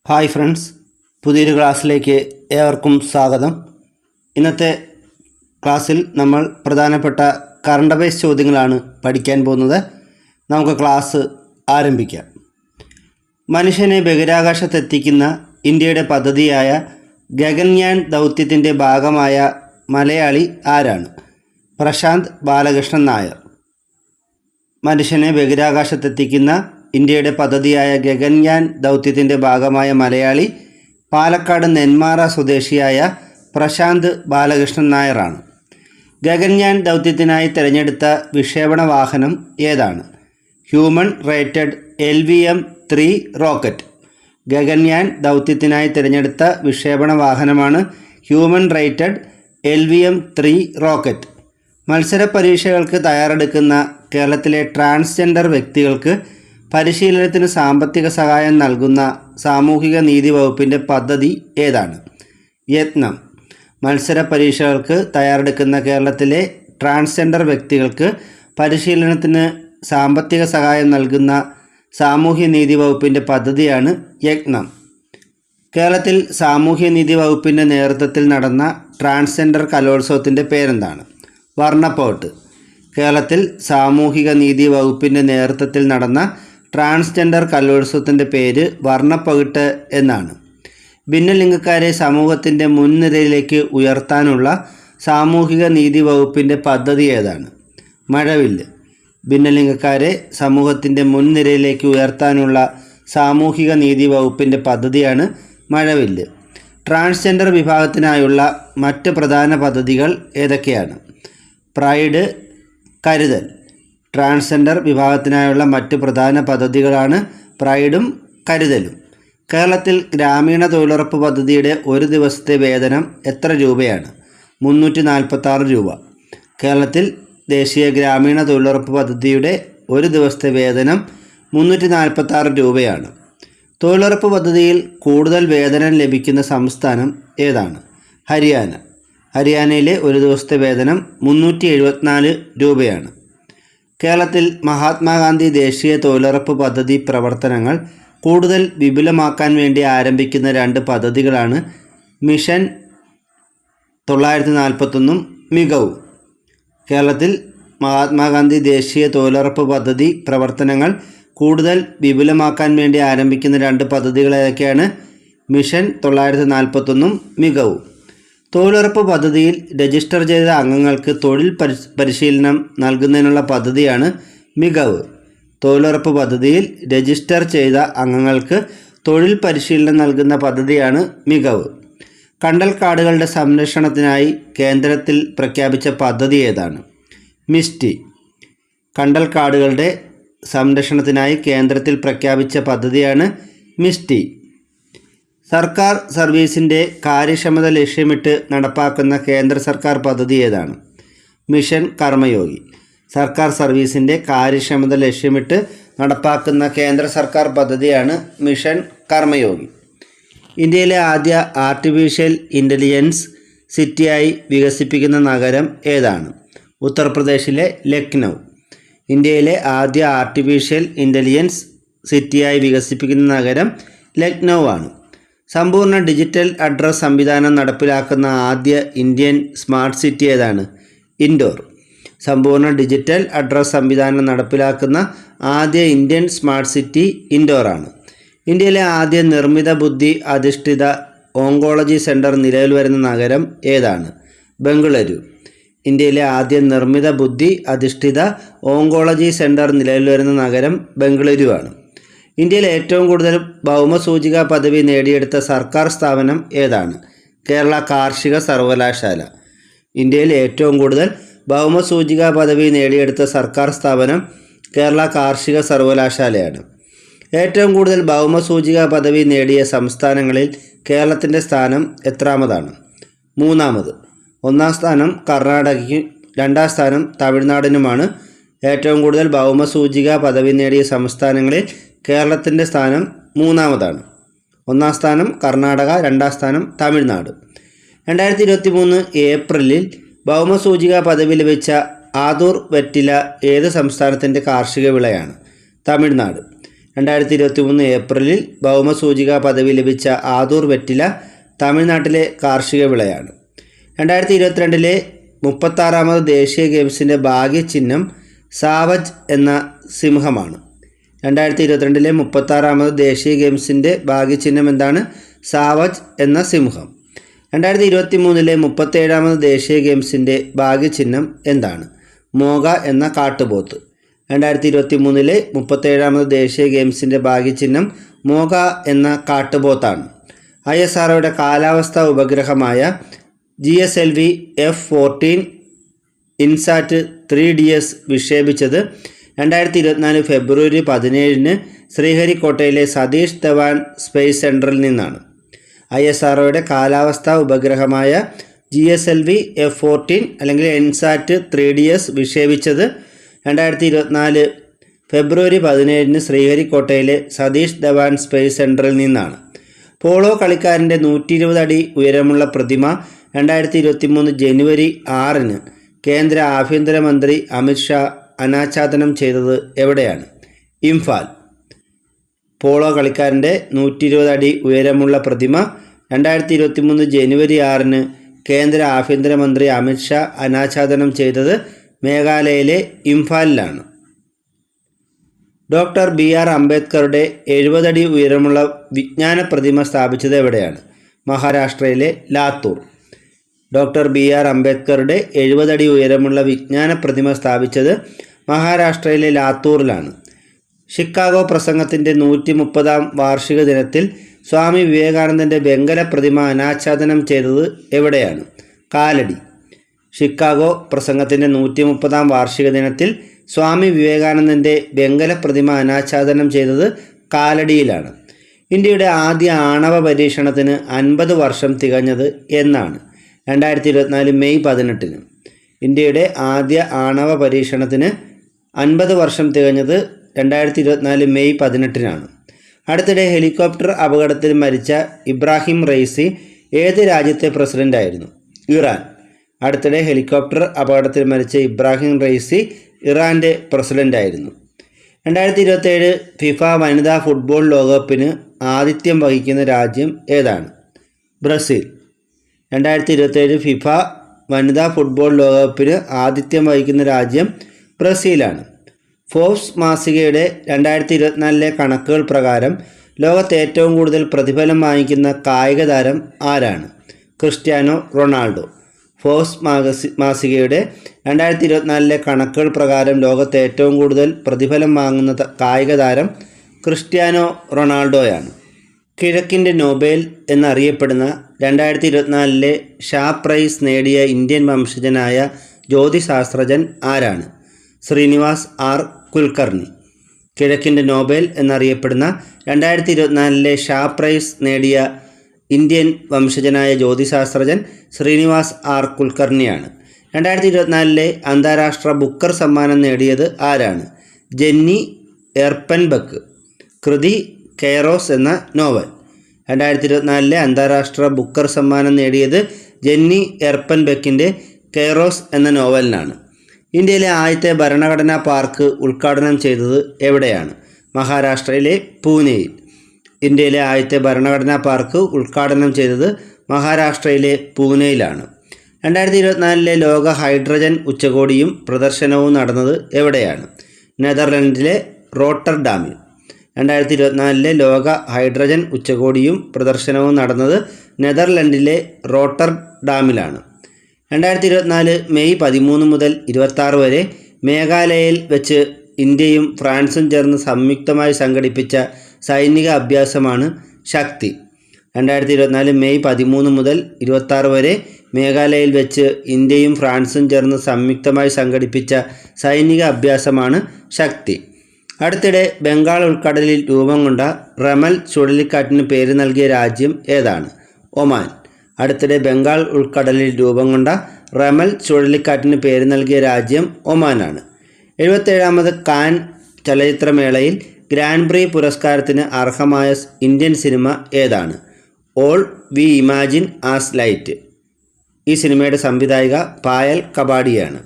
Hi friends, പുതിയൊരു ക്ലാസ്സിലേക്ക് ഏവർക്കും സ്വാഗതം. ഇന്നത്തെ ക്ലാസ്സിൽ നമ്മൾ പ്രധാനപ്പെട്ട കറണ്ട് അഫയേഴ്സ് ചോദ്യങ്ങളാണ് പഠിക്കാൻ പോകുന്നത്. നമുക്ക് ക്ലാസ് ആരംഭിക്കാം. മനുഷ്യനെ ബഹിരാകാശത്തെത്തിക്കുന്ന ഇന്ത്യയുടെ പദ്ധതിയായ ഗഗൻയാൻ ദൗത്യത്തിൻ്റെ ഭാഗമായ മലയാളി ആരാണ്? പ്രശാന്ത് ബാലകൃഷ്ണൻ നായർ. മനുഷ്യനെ ബഹിരാകാശത്തെത്തിക്കുന്ന ഇന്ത്യയുടെ പദ്ധതിയായ ഗഗൻയാൻ ദൗത്യത്തിൻ്റെ ഭാഗമായ മലയാളി പാലക്കാട് നെന്മാറ സ്വദേശിയായ പ്രശാന്ത് ബാലകൃഷ്ണൻ നായരാണ്. ഗഗൻയാൻ ദൗത്യത്തിനായി തിരഞ്ഞെടുത്ത വിക്ഷേപണ വാഹനം ഏതാണ്? Human rated LVM-3 rocket. Gaganyaan ദൗത്യത്തിനായി തിരഞ്ഞെടുത്ത വിക്ഷേപണ വാഹനമാണ് ഹ്യൂമൻ റേറ്റഡ് LVM-3 റോക്കറ്റ്. മത്സര പരീക്ഷകൾക്ക് തയ്യാറെടുക്കുന്ന കേരളത്തിലെ ട്രാൻസ്ജെൻഡർ വ്യക്തികൾക്ക് പരിശീലനത്തിന് സാമ്പത്തിക സഹായം നൽകുന്ന സാമൂഹിക നീതി വകുപ്പിൻ്റെ പദ്ധതി ഏതാണ്? യത്നം. മത്സര പരീക്ഷകൾക്ക് തയ്യാറെടുക്കുന്ന കേരളത്തിലെ ട്രാൻസ്ജെൻഡർ വ്യക്തികൾക്ക് പരിശീലനത്തിന് സാമ്പത്തിക സഹായം നൽകുന്ന സാമൂഹ്യ നീതി വകുപ്പിൻ്റെ പദ്ധതിയാണ് യത്നം. കേരളത്തിൽ സാമൂഹ്യ നീതി വകുപ്പിൻ്റെ നേതൃത്വത്തിൽ നടന്ന ട്രാൻസ്ജെൻഡർ കലോത്സവത്തിൻ്റെ പേരെന്താണ്? വർണ്ണപ്പകിട്ട്. കേരളത്തിൽ സാമൂഹിക നീതി വകുപ്പിൻ്റെ നേതൃത്വത്തിൽ നടന്ന ട്രാൻസ്ജെൻഡർ കലോത്സവത്തിൻ്റെ പേര് വർണ്ണപ്പകിട്ട് എന്നാണ്. ഭിന്നലിംഗക്കാരെ സമൂഹത്തിൻ്റെ മുൻനിരയിലേക്ക് ഉയർത്താനുള്ള സാമൂഹിക നീതി വകുപ്പിൻ്റെ പദ്ധതി ഏതാണ്? മഴവില്ല്. ഭിന്നലിംഗക്കാരെ സമൂഹത്തിൻ്റെ മുൻനിരയിലേക്ക് ഉയർത്താനുള്ള സാമൂഹിക നീതി വകുപ്പിൻ്റെ പദ്ധതിയാണ് മഴവില്ല്. ട്രാൻസ്ജെൻഡർ വിഭാഗത്തിനായുള്ള മറ്റ് പ്രധാന പദ്ധതികൾ ഏതൊക്കെയാണ്? പ്രൈഡ്, കരുതൽ. ട്രാൻസ്ജെൻഡർ വിഭാഗത്തിനായുള്ള മറ്റ് പ്രധാന പദ്ധതികളാണ് പ്രൈഡും കരുതലും. കേരളത്തിൽ ഗ്രാമീണ തൊഴിലുറപ്പ് പദ്ധതിയുടെ ഒരു ദിവസത്തെ വേതനം എത്ര രൂപയാണ്? 346 രൂപ. കേരളത്തിൽ ദേശീയ ഗ്രാമീണ തൊഴിലുറപ്പ് പദ്ധതിയുടെ ഒരു ദിവസത്തെ വേതനം 346 രൂപയാണ്. തൊഴിലുറപ്പ് പദ്ധതിയിൽ കൂടുതൽ വേതനം ലഭിക്കുന്ന സംസ്ഥാനം ഏതാണ്? ഹരിയാന. ഹരിയാനയിലെ ഒരു ദിവസത്തെ വേതനം 374 രൂപയാണ്. കേരളത്തിൽ മഹാത്മാഗാന്ധി ദേശീയ തൊഴിലുറപ്പ് പദ്ധതി പ്രവർത്തനങ്ങൾ കൂടുതൽ വിപുലമാക്കാൻ വേണ്ടി ആരംഭിക്കുന്ന 2 പദ്ധതികളാണ് മിഷൻ 941 മികവും. കേരളത്തിൽ മഹാത്മാഗാന്ധി ദേശീയ തൊഴിലുറപ്പ് പദ്ധതി പ്രവർത്തനങ്ങൾ കൂടുതൽ വിപുലമാക്കാൻ വേണ്ടി ആരംഭിക്കുന്ന 2 പദ്ധതികൾ ഏതൊക്കെയാണ്? മിഷൻ 941 മികവും. തൊഴിലുറപ്പ് പദ്ധതിയിൽ രജിസ്റ്റർ ചെയ്ത അംഗങ്ങൾക്ക് തൊഴിൽ പരിശീലനം നൽകുന്നതിനുള്ള പദ്ധതിയാണ് മികവ്. തൊഴിലുറപ്പ് പദ്ധതിയിൽ രജിസ്റ്റർ ചെയ്ത അംഗങ്ങൾക്ക് തൊഴിൽ പരിശീലനം നൽകുന്ന പദ്ധതിയാണ് മികവ്. കണ്ടൽക്കാടുകളുടെ സംരക്ഷണത്തിനായി കേന്ദ്രത്തിൽ പ്രഖ്യാപിച്ച പദ്ധതി ഏതാണ്? മിസ്റ്റി. കണ്ടൽക്കാടുകളുടെ സംരക്ഷണത്തിനായി കേന്ദ്രത്തിൽ പ്രഖ്യാപിച്ച പദ്ധതിയാണ് മിസ്റ്റി. സർക്കാർ സർവീസിൻ്റെ കാര്യക്ഷമത ലക്ഷ്യമിട്ട് നടപ്പാക്കുന്ന കേന്ദ്ര സർക്കാർ പദ്ധതി ഏതാണ്? മിഷൻ കർമ്മയോഗി. സർക്കാർ സർവീസിൻ്റെ കാര്യക്ഷമത ലക്ഷ്യമിട്ട് നടപ്പാക്കുന്ന കേന്ദ്ര സർക്കാർ പദ്ധതിയാണ് മിഷൻ കർമ്മയോഗി. ഇന്ത്യയിലെ ആദ്യ ആർട്ടിഫിഷ്യൽ ഇൻ്റലിജൻസ് സിറ്റിയായി വികസിപ്പിക്കുന്ന നഗരം ഏതാണ്? ഉത്തർപ്രദേശിലെ ലക്നൗ. ഇന്ത്യയിലെ ആദ്യ ആർട്ടിഫിഷ്യൽ ഇൻ്റലിജൻസ് സിറ്റിയായി വികസിപ്പിക്കുന്ന നഗരം ലക്നൗ ആണ്. സമ്പൂർണ്ണ ഡിജിറ്റൽ അഡ്രസ് സംവിധാനം നടപ്പിലാക്കുന്ന ആദ്യ ഇന്ത്യൻ സ്മാർട്ട് സിറ്റി ഏതാണ്? ഇൻഡോർ. സമ്പൂർണ്ണ ഡിജിറ്റൽ അഡ്രസ് സംവിധാനം നടപ്പിലാക്കുന്ന ആദ്യ ഇന്ത്യൻ സ്മാർട്ട് സിറ്റി ഇൻഡോറാണ്. ഇന്ത്യയിലെ ആദ്യ നിർമ്മിത ബുദ്ധി അധിഷ്ഠിത ഓങ്കോളജി സെൻറ്റർ നിലവിൽ വരുന്ന നഗരം ഏതാണ്? ബംഗളൂരു. ഇന്ത്യയിലെ ആദ്യ നിർമ്മിത ബുദ്ധി അധിഷ്ഠിത ഓങ്കോളജി സെൻറ്റർ നിലവിൽ വരുന്ന നഗരം ബംഗളൂരു ആണ്. ഇന്ത്യയിൽ ഏറ്റവും കൂടുതൽ ഭൗമസൂചിക പദവി നേടിയെടുത്ത സർക്കാർ സ്ഥാപനം ഏതാണ്? കേരള കാർഷിക സർവകലാശാല. ഇന്ത്യയിൽ ഏറ്റവും കൂടുതൽ ഭൗമസൂചിക പദവി നേടിയെടുത്ത സർക്കാർ സ്ഥാപനം കേരള കാർഷിക സർവകലാശാലയാണ്. ഏറ്റവും കൂടുതൽ ഭൗമസൂചിക പദവി നേടിയ സംസ്ഥാനങ്ങളിൽ കേരളത്തിൻ്റെ സ്ഥാനം എത്രാമതാണ്? 3ാമത്. 1ാം സ്ഥാനം കർണാടകയ്ക്കും 2ാം സ്ഥാനം തമിഴ്നാടിനുമാണ്. ഏറ്റവും കൂടുതൽ ഭൗമസൂചിക പദവി നേടിയ സംസ്ഥാനങ്ങളിൽ കേരളത്തിൻ്റെ സ്ഥാനം 3ാമതാണ്. 1ാം സ്ഥാനം കർണാടക, 2ാം സ്ഥാനം തമിഴ്നാട്. 2023 ഏപ്രിലിൽ ഭൗമസൂചിക പദവി ലഭിച്ച ആദൂർ വെറ്റില ഏത് സംസ്ഥാനത്തിൻ്റെ കാർഷിക വിളയാണ്? തമിഴ്നാട്. 2023 ഏപ്രിലിൽ ഭൗമസൂചിക പദവി ലഭിച്ച ആദൂർ വെറ്റില തമിഴ്നാട്ടിലെ കാർഷിക വിളയാണ്. 2022 36ാമത് ദേശീയ ഗെയിംസിൻ്റെ ഭാഗ്യചിഹ്നം സാവജ് എന്ന സിംഹമാണ്. 2022 36ാമത് ദേശീയ ഗെയിംസിൻ്റെ ഭാഗ്യചിഹ്നം എന്താണ്? സാവജ് എന്ന സിംഹം. 2023 37ാമത് ദേശീയ ഗെയിംസിൻ്റെ ഭാഗ്യചിഹ്നം എന്താണ്? മോഗ എന്ന കാട്ടുപോത്ത്. 2023 37ാമത് ദേശീയ ഗെയിംസിൻ്റെ ഭാഗ്യചിഹ്നം മോഗ എന്ന കാട്ടുപോത്താണ്. ISROയുടെ കാലാവസ്ഥാ ഉപഗ്രഹമായ GSLV F-14 ഇൻസാറ്റ് 3DS വിക്ഷേപിച്ചത് 2024 ഫെബ്രുവരി 17 ശ്രീഹരിക്കോട്ടയിലെ സതീഷ് ധവാൻ സ്പേസ് സെൻറ്ററിൽ നിന്നാണ്. ISROയുടെ കാലാവസ്ഥാ ഉപഗ്രഹമായ GSLV F-14 അല്ലെങ്കിൽ ഇൻസാറ്റ് 3DS വിക്ഷേപിച്ചത് 2024 ഫെബ്രുവരി 17 ശ്രീഹരിക്കോട്ടയിലെ സതീഷ് ധവാൻ സ്പേസ് സെൻറ്ററിൽ നിന്നാണ്. പോളോ കളിക്കാരൻ്റെ 120 അടി ഉയരമുള്ള പ്രതിമ 2023 ജനുവരി 6 കേന്ദ്ര ആഭ്യന്തരമന്ത്രി അമിത്ഷാ അനാച്ഛാദനം ചെയ്തത് എവിടെയാണ്? ഇംഫാൽ. പോളോ കളിക്കാരൻ്റെ 120 അടി ഉയരമുള്ള പ്രതിമ 2023 ജനുവരി 6 കേന്ദ്ര ആഭ്യന്തരമന്ത്രി അമിത്ഷാ അനാച്ഛാദനം ചെയ്തത് മേഘാലയയിലെ ഇംഫാലിലാണ്. ഡോക്ടർ BR അംബേദ്കറുടെ 70 അടി ഉയരമുള്ള വിജ്ഞാന പ്രതിമ സ്ഥാപിച്ചത് എവിടെയാണ്? മഹാരാഷ്ട്രയിലെ ലാത്തൂർ. ഡോക്ടർ BR അംബേദ്കറുടെ 70 അടി ഉയരമുള്ള വിജ്ഞാന പ്രതിമ സ്ഥാപിച്ചത് മഹാരാഷ്ട്രയിലെ ലാത്തൂറിലാണ്. ഷിക്കാഗോ പ്രസംഗത്തിൻ്റെ 130ാം വാർഷിക ദിനത്തിൽ സ്വാമി വിവേകാനന്ദൻ്റെ വെങ്കല പ്രതിമ അനാച്ഛാദനം ചെയ്തത് എവിടെയാണ്? കാലടി. ഷിക്കാഗോ പ്രസംഗത്തിൻ്റെ 130ാം വാർഷിക ദിനത്തിൽ സ്വാമി വിവേകാനന്ദൻ്റെ വെങ്കല പ്രതിമ അനാച്ഛാദനം ചെയ്തത് കാലടിയിലാണ്. ഇന്ത്യയുടെ ആദ്യ ആണവ പരീക്ഷണത്തിന് 50 വർഷം തികഞ്ഞത് എന്നാണ്? 2024 മെയ് 18. ഇന്ത്യയുടെ ആദ്യ ആണവ പരീക്ഷണത്തിന് 50 വർഷം തികഞ്ഞത് 2024 മെയ് 18. അടുത്തിടെ ഹെലികോപ്റ്റർ അപകടത്തിൽ മരിച്ച ഇബ്രാഹിം റൈസി ഏത് രാജ്യത്തെ പ്രസിഡൻ്റായിരുന്നു? ഇറാൻ. അടുത്തിടെ ഹെലികോപ്റ്റർ അപകടത്തിൽ മരിച്ച ഇബ്രാഹിം റൈസി ഇറാൻ്റെ പ്രസിഡൻ്റായിരുന്നു. 2027 ഫിഫ വനിതാ ഫുട്ബോൾ ലോകകപ്പിന് ആതിഥ്യം വഹിക്കുന്ന രാജ്യം ഏതാണ്? ബ്രസീൽ. 2027 ഫിഫ വനിതാ ഫുട്ബോൾ ലോകകപ്പിന് ആതിഥ്യം വഹിക്കുന്ന രാജ്യം ബ്രസീലാണ്. ഫോബ്സ് മാസികയുടെ 2024 കണക്കുകൾ പ്രകാരം ലോകത്ത് ഏറ്റവും കൂടുതൽ പ്രതിഫലം വാങ്ങിക്കുന്ന കായിക താരം ആരാണ്? Cristiano Ronaldo. ഫോബ്സ് മാസികയുടെ 2024 കണക്കുകൾ പ്രകാരം ലോകത്ത് ഏറ്റവും കൂടുതൽ പ്രതിഫലം വാങ്ങുന്ന കായിക താരം ക്രിസ്ത്യാനോ റൊണാൾഡോയാണ്. കിഴക്കിൻ്റെ നൊബേൽ എന്നറിയപ്പെടുന്ന 2024 ഷാ പ്രൈസ് നേടിയ ഇന്ത്യൻ വംശജനായ ജ്യോതിശാസ്ത്രജ്ഞൻ ആരാണ്? ശ്രീനിവാസ് R കുൽക്കർണി. കിഴക്കിൻ്റെ നൊബേൽ എന്നറിയപ്പെടുന്ന 2024 ഷാ പ്രൈസ് നേടിയ ഇന്ത്യൻ വംശജനായ ജ്യോതിശാസ്ത്രജ്ഞൻ ശ്രീനിവാസ് R കുൽക്കർണിയാണ്. 2024 അന്താരാഷ്ട്ര ബുക്കർ സമ്മാനം നേടിയത് ആരാണ്? ജെന്നി എർപ്പൻബക്ക്. കൃതി കെയറോസ് എന്ന നോവൽ. 2024 അന്താരാഷ്ട്ര ബുക്കർ സമ്മാനം നേടിയത് ജെന്നി എർപ്പൻബെക്കിൻ്റെ കെയറോസ് എന്ന നോവലിനാണ്. ഇന്ത്യയിലെ ആദ്യത്തെ ഭരണഘടനാ പാർക്ക് ഉദ്ഘാടനം ചെയ്തത് എവിടെയാണ്? മഹാരാഷ്ട്രയിലെ പൂനെയിൽ. ഇന്ത്യയിലെ ആദ്യത്തെ ഭരണഘടനാ പാർക്ക് ഉദ്ഘാടനം ചെയ്തത് മഹാരാഷ്ട്രയിലെ പൂനെയിലാണ്. 2024 ലോക ഹൈഡ്രജൻ ഉച്ചകോടിയും പ്രദർശനവും നടന്നത് എവിടെയാണ്? നെതർലൻഡിലെ റോട്ടർഡാമിൽ. 2024 ലോക ഹൈഡ്രജൻ ഉച്ചകോടിയും പ്രദർശനവും നടന്നത് നെതർലൻഡിലെ റോട്ടർഡാമിലാണ്. 2024 മെയ് 13 മുതൽ 26 വരെ മേഘാലയയിൽ വെച്ച് ഇന്ത്യയും ഫ്രാൻസും ചേർന്ന് സംയുക്തമായി സംഘടിപ്പിച്ച സൈനിക അഭ്യാസമാണ് ശക്തി. 2024 മെയ് 13 മുതൽ 26 വരെ മേഘാലയയിൽ വെച്ച് ഇന്ത്യയും ഫ്രാൻസും ചേർന്ന് സംയുക്തമായി സംഘടിപ്പിച്ച സൈനിക അഭ്യാസമാണ് ശക്തി. അടുത്തിടെ ബംഗാൾ ഉൾക്കടലിൽ രൂപം കൊണ്ട റമൽ ചുഴലിക്കാറ്റിന് പേര് നൽകിയ രാജ്യം ഏതാണ്? ഒമാൻ. അടുത്തിടെ ബംഗാൾ ഉൾക്കടലിൽ രൂപം കൊണ്ട റമൽ ചുഴലിക്കാറ്റിന് പേര് നൽകിയ രാജ്യം ഒമാനാണ്. 77ാമത് കാൻ ചലച്ചിത്രമേളയിൽ ഗ്രാൻഡ് പ്രീ പുരസ്കാരത്തിന് അർഹമായ ഇന്ത്യൻ സിനിമ ഏതാണ്? All we imagine as light. ഈ സിനിമയുടെ സംവിധായിക പായൽ കപാഡിയാണ്.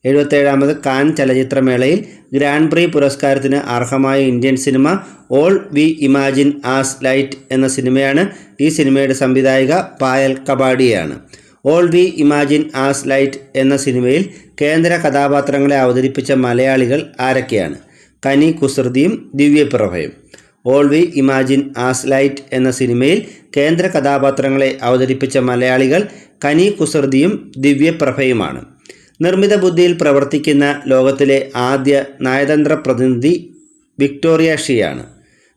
77ാമത് കാൻ ചലച്ചിത്രമേളയിൽ ഗ്രാൻഡ് പ്രീ പുരസ്കാരത്തിന് അർഹമായ Indian cinema all we imagine as light എന്ന സിനിമയാണ്. ഈ സിനിമയുടെ സംവിധായിക പായൽ കപാഡിയാണ്. All we imagine as light എന്ന സിനിമയിൽ കേന്ദ്ര കഥാപാത്രങ്ങളെ അവതരിപ്പിച്ച മലയാളികൾ ആരൊക്കെയാണ്? കനി കുസൃതിയും ദിവ്യപ്രഭയും. All we imagine as light എന്ന സിനിമയിൽ കേന്ദ്ര കഥാപാത്രങ്ങളെ അവതരിപ്പിച്ച മലയാളികൾ കനി കുസൃതിയും ദിവ്യപ്രഭയുമാണ്. നിർമ്മിത ബുദ്ധിയിൽ പ്രവർത്തിക്കുന്ന ലോകത്തിലെ ആദ്യ നയതന്ത്ര പ്രതിനിധി വിക്ടോറിയ ഷിയാണ്.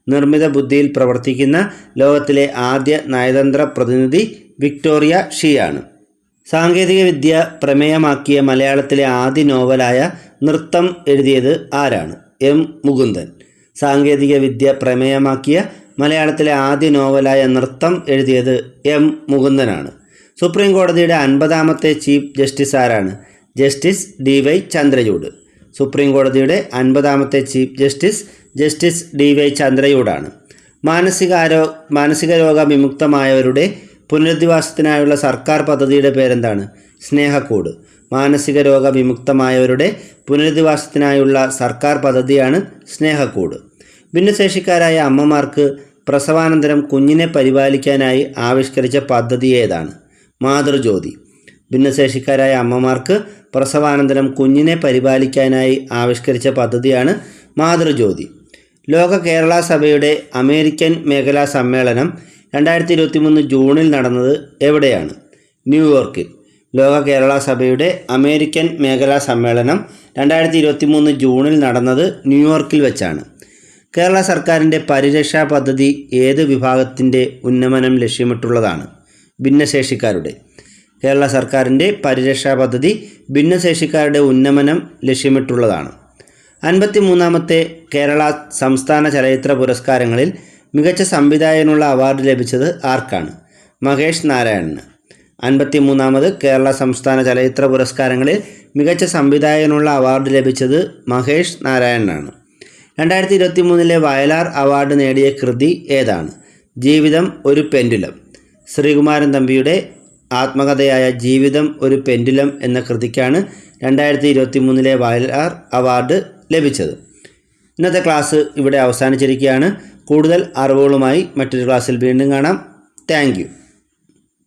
നിർമ്മിത ബുദ്ധിയിൽ പ്രവർത്തിക്കുന്ന ലോകത്തിലെ ആദ്യ നയതന്ത്ര പ്രതിനിധി വിക്ടോറിയ ഷിയാണ്. സാങ്കേതികവിദ്യ പ്രമേയമാക്കിയ മലയാളത്തിലെ ആദ്യ നോവലായ നൃത്തം എഴുതിയത് ആരാണ്? എം മുകുന്ദൻ. സാങ്കേതികവിദ്യ പ്രമേയമാക്കിയ മലയാളത്തിലെ ആദ്യ നോവലായ നൃത്തം എഴുതിയത് എം മുകുന്ദനാണ്. സുപ്രീം കോടതിയുടെ 50ാമത്തെ ചീഫ് ജസ്റ്റിസ് ആരാണ്? Justice DY Chandrachud. സുപ്രീം കോടതിയുടെ 50ാമത്തെ ചീഫ് ജസ്റ്റിസ് DY ചന്ദ്രചൂഡാണ്. മാനസിക രോഗ വിമുക്തമായവരുടെ പുനരധിവാസത്തിനായുള്ള സർക്കാർ പദ്ധതിയുടെ പേരെന്താണ്? സ്നേഹക്കൂട്. മാനസിക രോഗ വിമുക്തമായവരുടെ പുനരധിവാസത്തിനായുള്ള സർക്കാർ പദ്ധതിയാണ് സ്നേഹക്കൂട്. ഭിന്നശേഷിക്കാരായ അമ്മമാർക്ക് പ്രസവാനന്തരം കുഞ്ഞിനെ പരിപാലിക്കാനായി ആവിഷ്കരിച്ച പദ്ധതി ഏതാണ്? മാതൃജ്യോതി. ഭിന്നശേഷിക്കാരായ അമ്മമാർക്ക് പ്രസവാനന്തരം കുഞ്ഞിനെ പരിപാലിക്കാനായി ആവിഷ്കരിച്ച പദ്ധതിയാണ് മാതൃജ്യോതി. ലോക കേരള സഭയുടെ അമേരിക്കൻ മേഖലാ സമ്മേളനം 2023 ജൂണിൽ നടന്നത് എവിടെയാണ്? ന്യൂയോർക്കിൽ. ലോക കേരള സഭയുടെ അമേരിക്കൻ മേഖലാ സമ്മേളനം 2023 ജൂണിൽ നടന്നത് ന്യൂയോർക്കിൽ വെച്ചാണ്. കേരള സർക്കാരിൻ്റെ പരിരക്ഷാ പദ്ധതി ഏത് വിഭാഗത്തിൻ്റെ ഉന്നമനം ലക്ഷ്യമിട്ടുള്ളതാണ്? ഭിന്നശേഷിക്കാരുടെ. കേരള സർക്കാരിൻ്റെ പരിരക്ഷാ പദ്ധതി ഭിന്നശേഷിക്കാരുടെ ഉന്നമനം ലക്ഷ്യമിട്ടുള്ളതാണ്. 53ാമത്തെ കേരള സംസ്ഥാന ചലച്ചിത്ര പുരസ്കാരങ്ങളിൽ മികച്ച സംവിധായകനുള്ള അവാർഡ് ലഭിച്ചത് ആർക്കാണ്? മഹേഷ് നാരായണന്. 53ാമത് കേരള സംസ്ഥാന ചലച്ചിത്ര പുരസ്കാരങ്ങളിൽ മികച്ച സംവിധായകനുള്ള അവാർഡ് ലഭിച്ചത് മഹേഷ് നാരായണനാണ്. 2023 വയലാർ അവാർഡ് നേടിയ കൃതി ഏതാണ്? ജീവിതം ഒരു പെൻഡുലം. ശ്രീകുമാരൻ തമ്പിയുടെ ആത്മകഥയായ ജീവിതം ഒരു പെൻഡുലം എന്ന കൃതിക്കാണ് 2023 വയലാർ അവാർഡ് ലഭിച്ചത്. ഇന്നത്തെ ക്ലാസ് ഇവിടെ അവസാനിച്ചിരിക്കുകയാണ്. കൂടുതൽ അറിവുകളുമായി മറ്റൊരു ക്ലാസ്സിൽ വീണ്ടും കാണാം. Thank you.